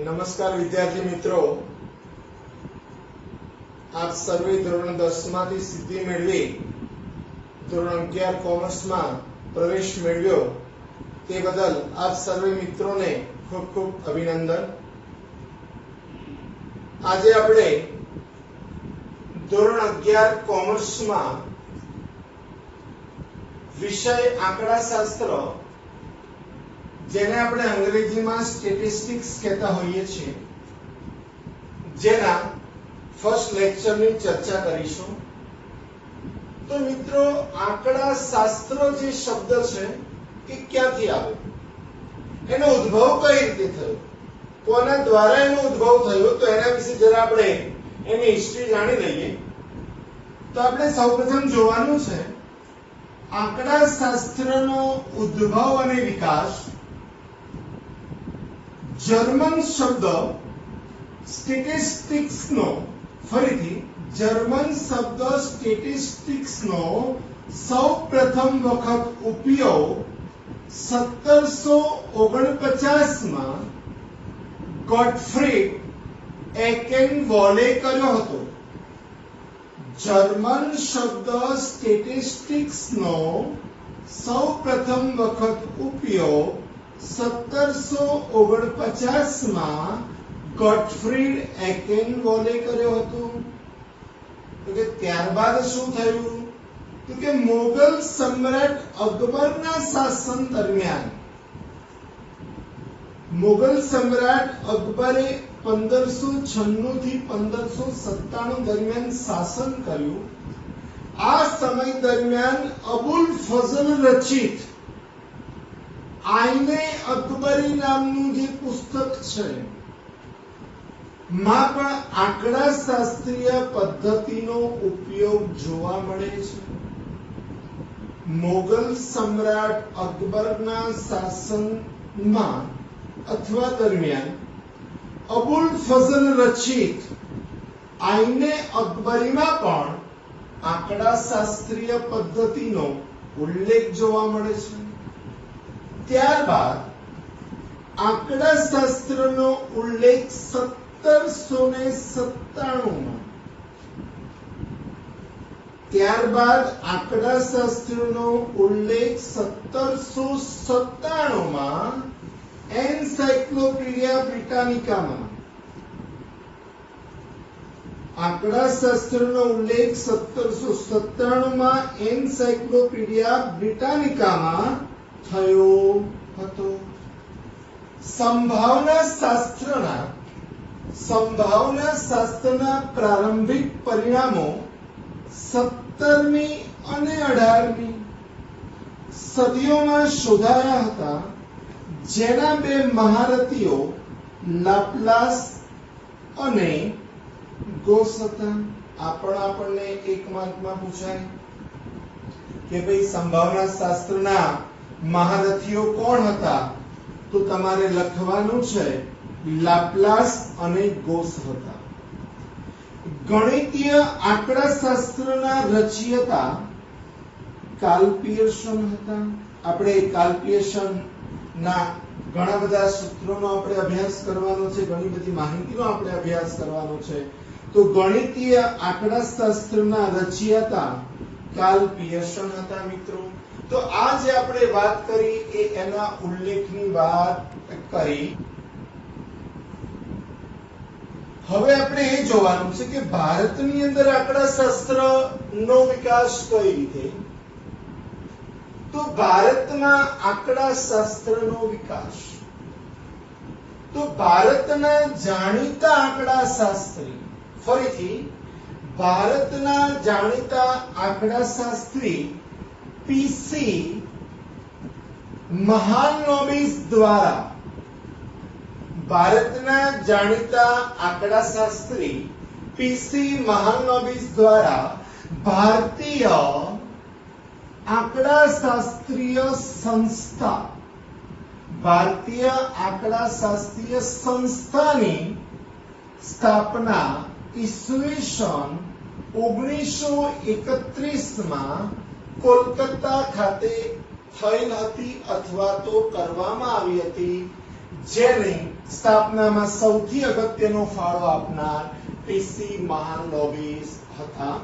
नमस्कार विद्यार्थी मित्रों, आप सर्वे धोरण 10 मांथी सिद्धि मेळवी धोरण 11 कॉमर्स में प्रवेश मेळव्यो ते बदल आप सर्वे मित्रों ने खूब खूब अभिनंदन। आज आपणे धोरण 11 कॉमर्स में विषय आंकड़ाशास्त्र जेने આપણે અંગ્રેજીમાં સ્ટેટિસ્ટિક્સ કહેતા હોઈએ છીએ, જેના ફર્સ્ટ લેક્ચરની ચર્ચા કરીશું। તો મિત્રો, આંકડાશાસ્ત્ર જે શબ્દ છે એ ક્યાંથી આવ્યો, એનો ઉદ્ભવ કઈ રીતે થયો, કોના દ્વારા એનો ઉદ્ભવ થયો, તો એના વિશે જરા આપણે એની હિસ્ટ્રી જાણી લઈએ। તો આપણે સૌપ્રથમ જોવાનું છે આંકડાશાસ્ત્રનો ઉદ્ભવ અને વિકાસ जर्मन शब्द स्टेटिस्टिक्स नो फरीथी जर्मन शब्द स्टेटिस्टिक्स नो सौ प्रथम वखत उपयोग 1749 में गॉटफ्रीड एकेनवॉले कर्यो हतो। जर्मन शब्द स्टेटिस्टिक्स नो सौ प्रथम वखत उपयोग 1749 में गॉटफ्रीड एकेनवॉले कर्यो हतो। तो के त्यारबाद शुं थयुं, तो के मोगल सम्राट अकबरना शासन दरमियान मोगल सम्राट अकबरे 1596 થી 1597 दरमियान शासन कर्યું। आ समय दरमियान अबुल फजल रचित आईने अकबरी नामनु जे पुस्तक छे मां पण आंकड़ाशास्त्रीय पद्धतिनो उपयोग जोवा मळे छे। मोगल सम्राट अकबरना शासनमा अथवा दरमियान अबुल फजल रचित आईने अकबरीमां पण आंकड़ाशास्त्रीय पद्धतिनो उल्लेख जोवा मळे छे। त्यारबाद आंकड़ाशास्त्रनो उल्लेख 1797 में त्यारबाद आंकड़ाशास्त्रनो उल्लेख 1797 में एनसाइक्लोपीडिया ब्रिटानिका में आंकड़ाशास्त्रनो उल्लेख 1797 में एनसाइक्लोपीडिया ब्रिटानिका में थयो हतो। संभावना शास्त्रना प्रारंभिक परिणामो 17મી અને 18મી સદીઓમાં શોધાયા હતા, જેના બે મહારથીઓ લાપ્લાસ અને ગોસ હતા। આપણને એક માર્કમાં પૂછાય કે ભાઈ સંભાવના શાસ્ત્રના महारथियों कौन हता, तो तमारे लखवानुं छे लाप्लास अने गोस हता। गणितीय आंकड़ाशास्त्रना रचयिता कार्ल पियर्सन हता। आपणे कार्ल पियर्सन ना घणा बधा सूत्रोनो आपणे अभ्यास करवानो छे, घणी बधी माहितीनो आपणे अभ्यास करवानो छे। तो गणितीय आंकड़ाशास्त्रना रचयिता कार्ल पियर्सन हता। मित्रों, तो आज આપણે વાત કરી એ એના ઉલ્લેખની વાત કરી। હવે આપણે એ જોવાનું છે કે ભારતની અંદર આંકડાશાસ્ત્રનો વિકાસ કઈ રીતે। તો ભારતમાં આંકડાશાસ્ત્રનો વિકાસ, તો ભારતના જાણીતા આંકડાશાસ્ત્રી, ફરીથી ભારતના જાણીતા આંકડાશાસ્ત્રી पीसी महालनोबिस द्वारा भारतना जाણીता आंकड़ाशास्त्री पीसी महालनोबिस द्वारा भारतीय आंकड़ाशास्त्रीय संस्था भारतीय आंकड़ाशास्त्रीय संस्थानी स्थापना ईस्वीसन 1931 में कोलकाता खाते થયેલ હતી અથવા તો કરવામાં આવી હતી, જેને સ્થાપનામાં સૌથી અગત્યનો ફાળો આપનાર પીસી મહાલનોબિસ હતા.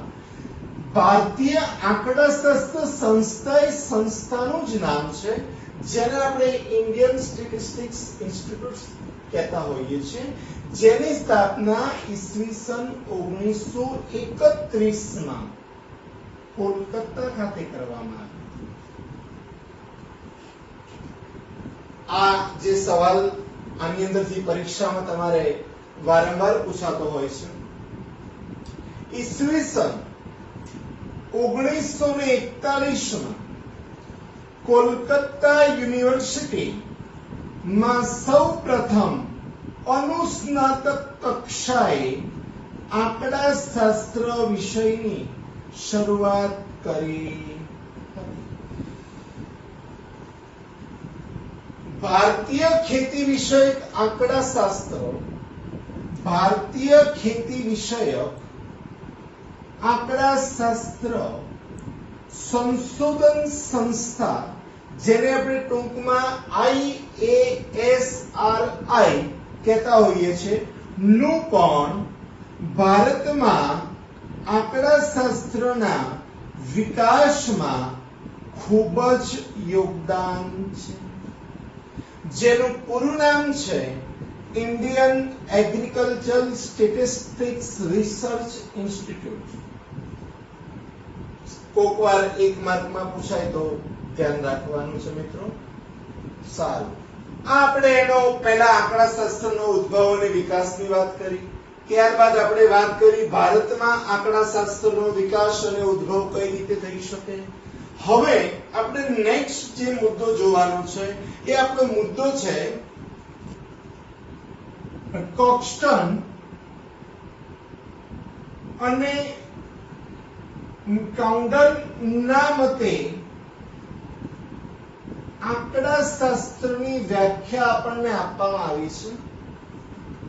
ભારતીય આંકડાશાસ્ત્ર સંસ્થા એ સંસ્થાનું જ નામ છે જેને આપણે ઇન્ડિયન સ્ટેટિસ્ટિક્સ ઇન્સ્ટિટ્યૂટ કહેતા હોઈએ છીએ, જેની સ્થાપના ઈસવીસન 1931 માં કોલકાતા ખાતે કરવામાં આવી. આ જે સવાલ આની અંદરથી પરીક્ષામાં તમારે વારંવાર પૂછાતો હોય છે. ઈસવીસન 1941 માં કોલકાતા યુનિવર્સિટી માં સૌપ્રથમ અનુસ્નાતક કક્ષાએ આંકડાશાસ્ત્ર વિષયની શરૂઆત કરી. ભારતીય ખેતી વિષયક આંકડાશાસ્ત્ર, ભારતીય ખેતી વિષયક આંકડાશાસ્ત્ર સંશોધન સંસ્થા, જેને આપણે ટૂંકમાં IASRI કહેતા હોઈએ છીએ, નું પણ ભારતમાં આંકડાશાસ્ત્રના વિકાસમાં ખૂબ જ યોગદાન છે, જેનું પૂરું નામ છે Indian Agricultural Statistics Research Institute. કોક વાર એક માર્કમાં પૂછાય તો ધ્યાન રાખવાનું છે મિત્રો. સારું, આપણે એનો પહેલા આંકડાશાસ્ત્રનો ઉદ્ભવ અને વિકાસની વાત કરી, ત્યારબાદ આપણે વાત કરી ભારતમાં આંકડાશાસ્ત્રનો વિકાસ અને ઉદ્ભવ કઈ રીતે થઈ શકે. હવે આપણે નેક્સ્ટ જે મુદ્દો જોવાનો છે એ આપણો મુદ્દો છે કોક્સ્ટન અને કાઉન્ટર ના મતે આંકડાશાસ્ત્રની વ્યાખ્યા આપણને આપવામાં આવી છે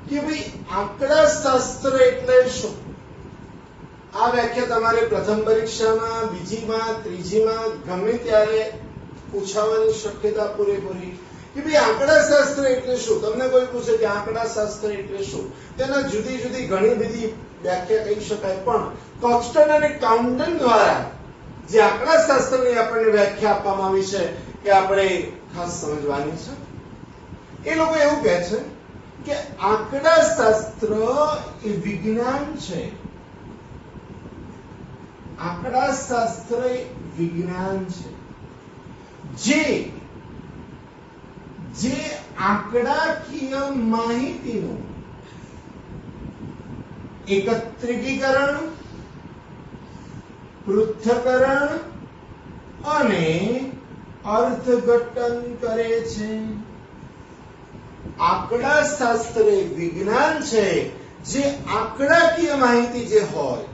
કે ભાઈ આંકડાશાસ્ત્ર એટલે શું. આ વ્યાખ્યા તમારે પ્રથમ પરીક્ષામાં, બીજીમાં, ત્રીજીમાં ગમે ત્યારે પૂછાવાની શક્યતા પૂરેપૂરી કે ભાઈ આંકડાશાસ્ત્ર એટલે શું. તમને કોઈ પૂછે કે આંકડાશાસ્ત્ર એટલે શું, તેના જુદી જુદી ઘણી બધી વ્યાખ્યા કહી શકાય, પણ કોક્સ્ટન અને કાઉન્ટન દ્વારા જે આંકડાશાસ્ત્રની આપણને વ્યાખ્યા આપવામાં આવી છે એ આપણે ખાસ સમજવાની છે. એ લોકો એવું કહે છે કે આંકડાશાસ્ત્ર એ વિજ્ઞાન છે. આંકડાશાસ્ત્ર એ વિજ્ઞાન છે જે આંકડાકીય માહિતીનું એકત્રીકરણ, પૃથ્થકરણ અને અર્થઘટન કરે છે. આંકડાશાસ્ત્ર એ વિજ્ઞાન છે જે આંકડાકીય માહિતી જે હોય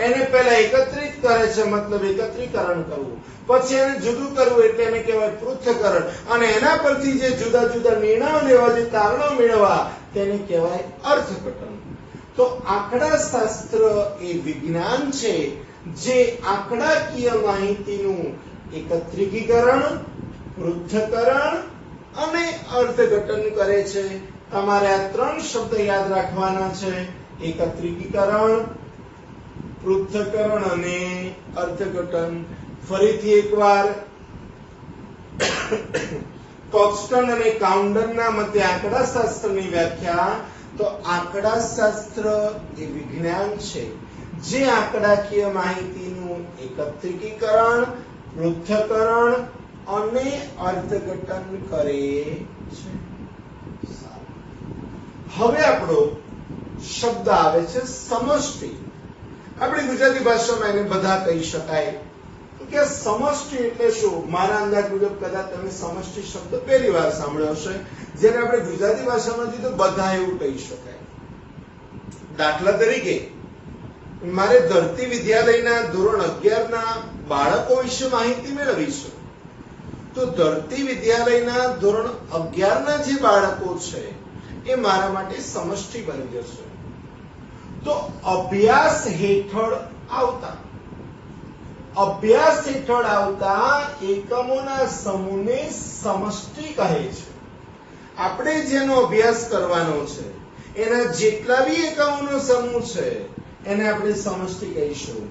એને પહેલા એકત્રિત કરે છે, મતલબ એકત્રીકરણ કરવું, પછી એને જુદું કરવું એટલે એને કહેવાય પૃથ્થકરણ, અને એના પરથી જે જુદા જુદા નિર્ણયો લેવા, જે તારણો મેળવવા તેને કહેવાય અર્થઘટન. તો આંકડાશાસ્ત્ર એ વિજ્ઞાન છે જે આંકડાકીય માહિતીનું એકત્રીકરણ, પૃથ્થકરણ અને અર્થઘટન કરે છે. તમારે આ ત્રણ શબ્દ યાદ રાખવાના છે: એકત્રીકરણ, પૃથ્થકરણ અને અર્થઘટન. ફરીથી એકવાર, કોક્સ્ટન અને કાઉન્ટનના મતે આંકડાશાસ્ત્રની વ્યાખ્યા, તો આંકડાશાસ્ત્ર એ વિજ્ઞાન છે જે આંકડાકીય માહિતીનું એકત્રીકરણ, પૃથ્થકરણ અને અર્થઘટન કરે છે. હવે આપણો શબ્દ આવે છે સમષ્ટિ. આપણી ગુજરાતી ભાષામાં એને બધા કહી શકાય કે સમષ્ટિ એટલે શું. મારા અંદાજ મુજબ કદાચ તમે સમષ્ટિ શબ્દ પહેલી વાર સાંભળ્યો હશે, જેને આપણે ગુજરાતી ભાષામાં તો બધા એવું કહી શકાય. દાખલા તરીકે, મારે ધરતી વિદ્યાલયના ધોરણ 11 ના બાળકો વિશે માહિતી મેળવી છે, તો ધરતી વિદ્યાલયના ધોરણ 11 ના જે બાળકો છે એ મારા માટે સમષ્ટિ બની જશે. તો અભ્યાસ હેઠળ આવતા એકમોના સમૂહને સમષ્ટિ કહે છે. આપણે જેનો અભ્યાસ કરવાનો છે એના જેટલા બી એકમોનો સમૂહ છે એને આપણે સમષ્ટિ કહીશું.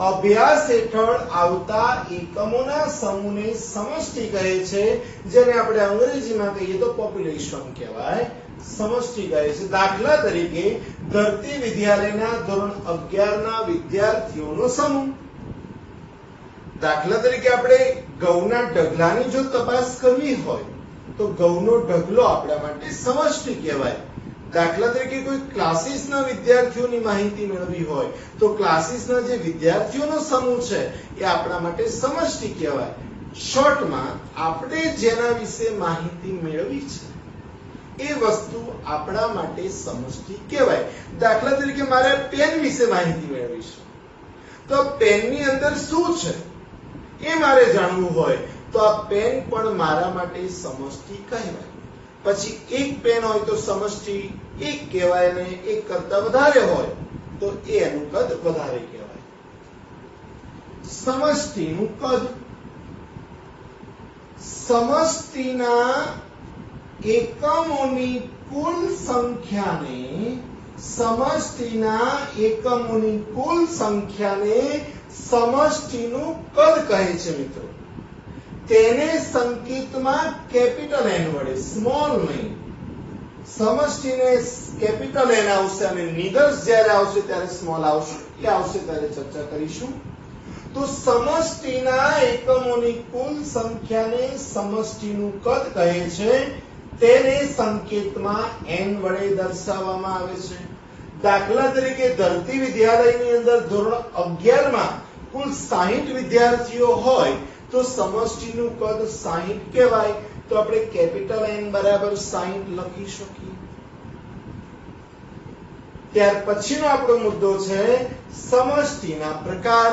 અભ્યાસ હેઠળ આવતા એકમોના સમૂહને સમષ્ટિ કહે છે, જેને આપણે અંગ્રેજીમાં કહીએ તો પોપ્યુલેશન કહેવાય, સમષ્ટિ કહે છે. દાખલા તરીકે ધરતી વિદ્યાલયના ધોરણ 11 ના વિદ્યાર્થીઓનો સમૂહ. દાખલા તરીકે આપણે ઘઉંના ઢગલાની જો તપાસ કરવી હોય તો ઘઉંનો ઢગલો આપણા માટે સમષ્ટિ કહેવાય. દાખલા તરીકે કોઈ ક્લાસીસના વિદ્યાર્થીઓની માહિતી મેળવી હોય તો ક્લાસીસના જે વિદ્યાર્થીઓનો સમૂહ છે એ આપણા માટે સમષ્ટિ કહેવાય. શોર્ટમાં આપણે જેના વિશે માહિતી મેળવી છે એ વસ્તુ આપણા માટે સમષ્ટિ કહેવાય. દાખલા તરીકે મારે પેન વિશે માહિતી મેળવી છે તો પેનની અંદર શું છે એ મારે જાણવું હોય તો આ પેન પણ મારા માટે સમષ્ટિ કહેવાય. પછી એક પેન હોય તો સમષ્ટિ એક કહેવાય અને એક કરતા વધારે હોય તો એનું કદ વધારે કહેવાય. સમષ્ટિનું કદ. સમષ્ટિના એકમોની કુલ સંખ્યાને સમષ્ટિનું કદ કહે છે મિત્રો. તેને સંકેતમાં કેપિટલ એન વડે, સ્મોલ નહીં. સમષ્ટિને કેપિટલ એન આવશે અને નિદર્શ જ્યારે આવશે ત્યારે સ્મોલ આવશે. એ આવશે ત્યારે ચર્ચા કરીશું. તો સમષ્ટિના એકમોની કુલ સંખ્યાને સમષ્ટિનું કદ કહે છે. તેને સંકેતમાં n વડે દર્શાવવામાં આવે છે. દાખલા તરીકે ધરતી વિદ્યાલયની અંદર ધોરણ 11 માં કુલ 60 વિદ્યાર્થીઓ હોય તો સમષ્ટિનું કદ 60 કહેવાય. તો આપણે કેપિટલ N બરાબર 60 લખી શકીએ. ત્યાર પછીનો આપણો મુદ્દો છે સમષ્ટિના પ્રકાર.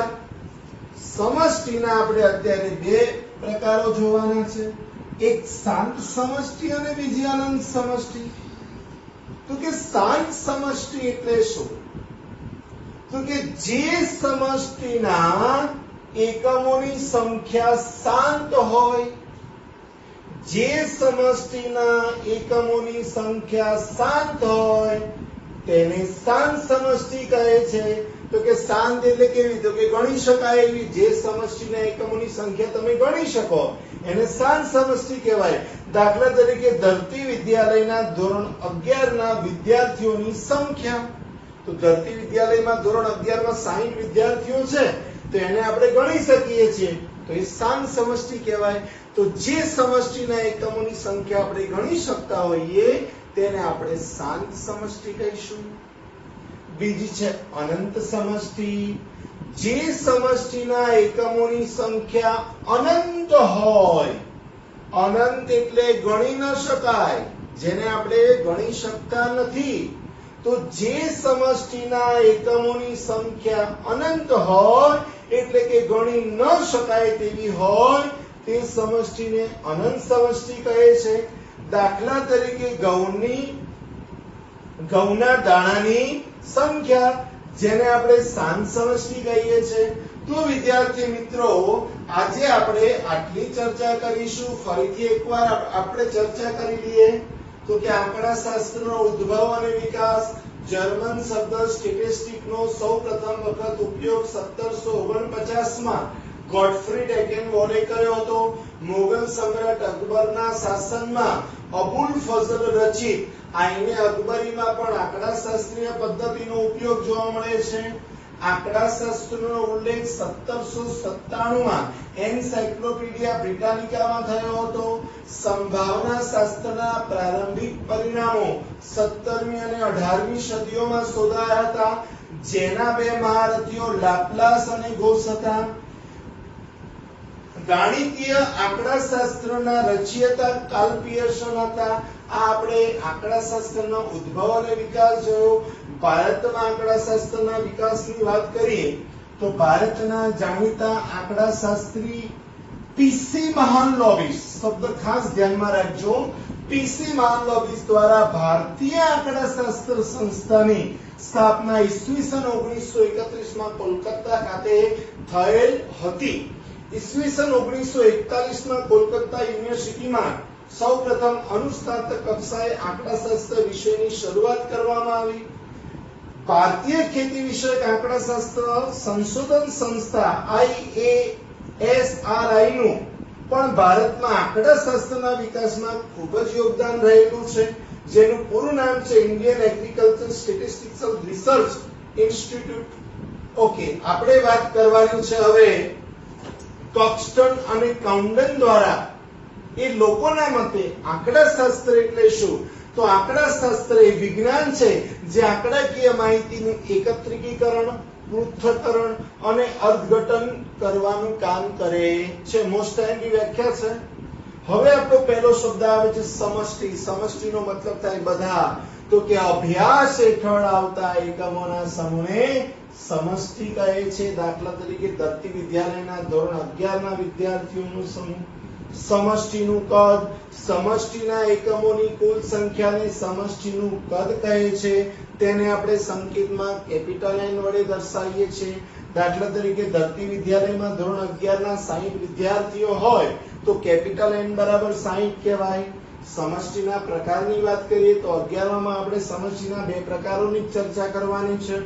સમષ્ટિના આપણે અત્યારે બે પ્રકારો જોવાના છે. એક શાંત સમષ્ટિ અને બીજી અનંત સમષ્ટિ. તો કે શાંત સમષ્ટિ એટલે શું? તો કે જે સમષ્ટિના એકમોની સંખ્યા શાંત હોય, જે સમષ્ટિના એકમોની સંખ્યા શાંત હોય તેને શાંત સમષ્ટિ કહે છે. તો કે શાંત એટલે કેવી? તો કે ગણી શકાય એવી. જે સમષ્ટિના એકમોની સંખ્યા તમે ગણી શકો એને શાંત સમષ્ટિ કહેવાય. દાખલા તરીકે ધરતી વિદ્યાલયના ધોરણ 11 ના વિદ્યાર્થીઓની સંખ્યા. તો ધરતી વિદ્યાલયમાં ધોરણ 11 માં 60 વિદ્યાર્થીઓ છે તો એને આપણે ગણી શકીએ છીએ તો એ શાંત સમષ્ટિ કહેવાય. તો જે સમષ્ટિના એકમોની સંખ્યા આપણે ગણી શકતા હોઈએ તેને આપણે શાંત સમષ્ટિ કહીશું. બીજી છે અનંત સમષ્ટિ. જે સમષ્ટિના એકમોની સંખ્યા અનંત હોય, અનંત એટલે ગણી ન શકાય, જેને આપણે ગણી શકતા નથી. તો જે સમષ્ટિના એકમોની સંખ્યા અનંત હોય એટલે કે ગણી ન શકાય તેવી હોય તે સમષ્ટિને અનંત સમષ્ટિ કહે છે. દાખલા તરીકે ઘઉંના દાણાની સંખ્યા, જેને આપણે શાંત સમષ્ટિ કહીએ છીએ. તો વિદ્યાર્થી મિત્રો, આજે આપણે આટલી ચર્ચા કરીશું. ફરીથી એકવાર આપણે ચર્ચા કરી લઈએ તો કે આંકડાશાસ્ત્રનો ઉદ્ભવ અને વિકાસ. જર્મન શબ્દ સ્ટેટિસ્ટિકનો સૌપ્રથમ વખત ઉપયોગ 1749 માં ગોટફ્રીડ એકેનવોલે કર્યો હતો. મુગલ સમ્રાટ અકબરના શાસનમાં અબુલ ફઝલ રચિત આઈને અકબરીમાં પણ આંકડાશાસ્ત્રીય પદ્ધતિનો ઉપયોગ જોવા મળે છે. આંકડાશાસ્ત્રનો ઉલ્લેખ 1797 માં એન્સાઇક્લોપીડિયા બ્રિટાનિકામાં થયો હતો. સંભાવના શાસ્ત્રના પ્રારંભિક પરિણામો 17મી અને 18મી સદીઓમાં શોધાયા હતા, જેના બે મહારથીઓ લાપ્લાસ અને ગોસ હતા. ગાણિતીય આંકડાશાસ્ત્રના રચયિતા કાર્લ પિયર્સન હતા. આ આપણે આંકડાશાસ્ત્રનો ઉદ્ભવ અને વિકાસ જોયો. ભારતમાં આંકડાશાસ્ત્રના વિકાસની વાત કરીએ તો ભારતના જાણીતા આંકડાશાસ્ત્રી પીસી મહાલનોબિસ, શબ્દ ખાસ ધ્યાનમાં રાખજો, પીસી મહાલનોબિસ દ્વારા ભારતીય આંકડાશાસ્ત્ર સંસ્થાની સ્થાપના ઈસવીસન 1931 માં કોલકાતા ખાતે થયેલ હતી. ઈસવીસન 1941 માં કોલકાતા યુનિવર્સિટીમાં સૌપ્રથમ અનુસ્નાતક કક્ષાએ આંકડાશાસ્ત્ર વિષયની શરૂઆત કરવામાં આવી. ભારતીય ખેતી વિષયક આંકડાશાસ્ત્ર સંશોધન સંસ્થા IASRI નું પણ ભારતમાં આંકડાશાસ્ત્રના વિકાસમાં ખૂબ જ યોગદાન રહેલું છે, જેનું પૂરું નામ છે Indian agriculture statistics Research institute. Okay, આપણે વાત કરવાની છે હવે કોક્સ્ટન અને કાઉન્ડન દ્વારા. એ લોકોના મતે આંકડાશાસ્ત્ર એટલે શું? તો આંકડાશાસ્ત્ર એ વિજ્ઞાન છે જે આંકડાકીય માહિતીનું એકત્રીકરણ, પૃથ્થકરણ અને અર્થઘટન કરવાનું કામ કરે છે. મોસ્ટ ટાઈમની વ્યાખ્યા છે. હવે આપણો પહેલો શબ્દ આવે છે સમષ્ટિ. સમષ્ટિનો મતલબ થાય બધા. તો કે અભ્યાસ હેઠળ આવતા એકમોના સમૂહને સમષ્ટિ કહે છે. દાખલા તરીકે દત્તી વિદ્યાલયના ધોરણ 11 ના વિદ્યાર્થીઓનો સમૂહ. સમષ્ટિનું કદ, સમષ્ટિના એકમોની કુલ સંખ્યાને સમષ્ટિનું કદ કહે છે. તેને આપણે સંકેતમાં કેપિટલ N વડે દર્શાવીએ છીએ. દાખલા તરીકે દત્તી વિદ્યાલયમાં ધોરણ 11 ના 60 વિદ્યાર્થીઓ હોય તો કેપિટલ N બરાબર 60 કહેવાય. સમષ્ટિના પ્રકારની વાત કરીએ તો 11 માં આપણે સમષ્ટિના બે પ્રકારોની ચર્ચા કરવાની છે,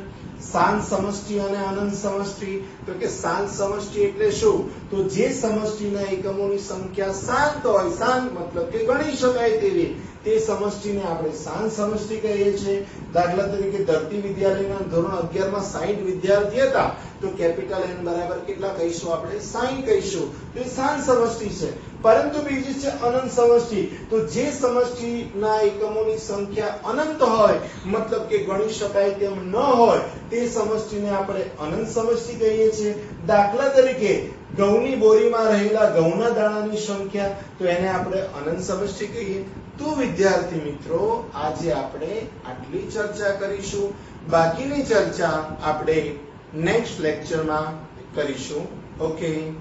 શાંત સમષ્ટિ અને અનંત સમષ્ટિ. તો કે શાંત સમષ્ટિ એટલે શું? તો જે સમષ્ટિના એકમોની સંખ્યા શાંત હોય, શાંત મતલબ કે ગણી શકાય તેવી, તે સમષ્ટિને આપણે શાંત સમષ્ટિ કહીએ છીએ. દાખલા તરીકે ધરતી વિદ્યાલયના ધોરણ 11 માં 60 વિદ્યાર્થી હતા તો કેપિટલ N બરાબર કેટલા કહીશું? આપણે 60 કહીશું. તો એ શાંત સમષ્ટિ છે. પરંતુ બીજી છે અનંત સમષ્ટિ. તો જે સમષ્ટિના એકમોની સંખ્યા અનંત હોય, મતલબ કે ગણી શકાય તેમ ન હોય, તે સમષ્ટિને આપણે અનંત સમષ્ટિ કહીએ છીએ. દાખલા તરીકે ઘઉંની બોરીમાં રહેલા ઘઉંના દાણાની સંખ્યા, તો એને આપણે અનંત સમષ્ટિ કહીએ. તો વિદ્યાર્થી મિત્રો, આજે આપણે આટલી ચર્ચા કરીશું. બાકીની ચર્ચા આપણે નેક્સ્ટ લેક્ચરમાં કરીશું. ઓકે.